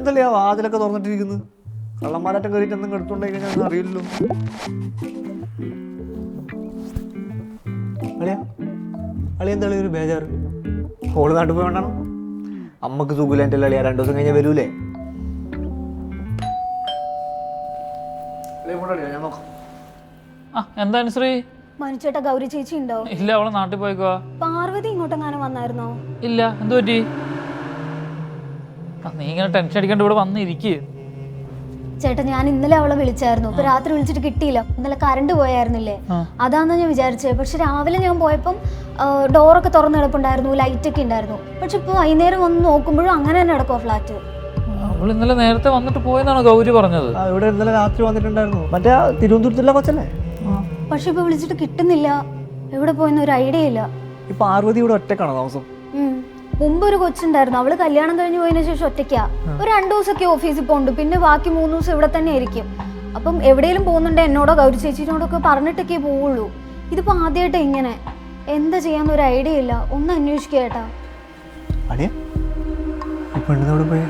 എന്തല്ലേ ആ വാതിലൊക്കെ തുറന്നിട്ടിരിക്കുന്നത്? കള്ളന്മാരാറ്റം കയറിയിട്ട് എന്തെങ്കിലും എടുത്തുകൊണ്ടേ ഞാൻ അറിയില്ലല്ലോ. അളിയാ അളിയ എന്താ ഒരു ബേജാറ്? ഓള് നാട്ടിൽ പോയി വേണ്ടാണ്. അമ്മക്ക് സുഖമില്ല എൻ്റെ അളിയാ, 2 ദിവസം കഴിഞ്ഞാൽ വരൂലേ? ഞാൻ നോക്കാം. എന്താണ് ശ്രീ? മനുച്ചേട്ട ഗൗരി ചേച്ചി ഉണ്ടോ? ഇല്ല, അവളെ നാട്ടിൽ പോയിക്കോ. പാർവതി ഇങ്ങോട്ടെങ്ങാനും വന്നായിരുന്നോ? ഇല്ല, എന്തു പറ്റി? നീ ഇങ്ങനെ ടെൻഷൻ അടിക്കാണ്ട് ഇവിടെ വന്നിരിക്കുക. ചേട്ടാ ഞാൻ ഇന്നലെ അവളെ വിളിച്ചായിരുന്നു. ഇപ്പൊ രാത്രി വിളിച്ചിട്ട് കിട്ടിയില്ല. ഇന്നലെ കറണ്ട് പോയായിരുന്നില്ലേ, അതാന്ന് ഞാൻ വിചാരിച്ചത്. പക്ഷെ രാവിലെ ഞാൻ പോയപ്പം ഡോറൊക്കെ തുറന്ന് കിടപ്പുണ്ടായിരുന്നു, ലൈറ്റ് ഒക്കെ ഉണ്ടായിരുന്നു. പക്ഷെ ഇപ്പൊ വൈകുന്നേരം വന്ന് നോക്കുമ്പോഴും അങ്ങനെ തന്നെ കിടക്കുവോ ഫ്ലാറ്റ്. അവൾ ഇന്നലെ നേരത്തെ വന്നിട്ട് പോയെന്നാണ് ഗൗരി പറഞ്ഞത്. ഇവിടെ ഇന്നലെ രാത്രി വന്നിട്ടുണ്ടായിരുന്നു. മറ്റേ തിരുവനന്തപുരത്തുള്ള കൊച്ചല്ലേ? പക്ഷെ ഇപ്പൊ വിളിച്ചിട്ട് കിട്ടുന്നില്ല. എവിടെ പോയെന്ന് ഒരു ഐഡിയ ഇല്ല. ഈ പാർവതി ഇവിടെ ഒറ്റക്കാണോ താമസം? മുമ്പ് ഒരു കൊച്ചുണ്ടായിരുന്നു, അവള് കല്യാണം കഴിഞ്ഞ് പോയതിനു ശേഷം ഒറ്റയ്ക്കാ. ഒരു 2 ദിവസമൊക്കെ ഓഫീസിൽ പോകുന്നുണ്ട്, പിന്നെ ബാക്കി 3 ദിവസം ഇവിടെ തന്നെ ആയിരിക്കും. അപ്പം എവിടെയെങ്കിലും പോകുന്നുണ്ട് എന്നോടോ ഗൗരി ചേച്ചിനോടൊക്കെ പറഞ്ഞിട്ടൊക്കെ പോവുള്ളൂ. ഇതിപ്പോ ആദ്യമായിട്ട് ഇങ്ങനെ എന്താ ചെയ്യാന്നൊരു ഐഡിയ ഇല്ല. ഒന്ന് അന്വേഷിക്കേട്ടാ. അടിയ ഈ പെണ്ണിനോട് പോയി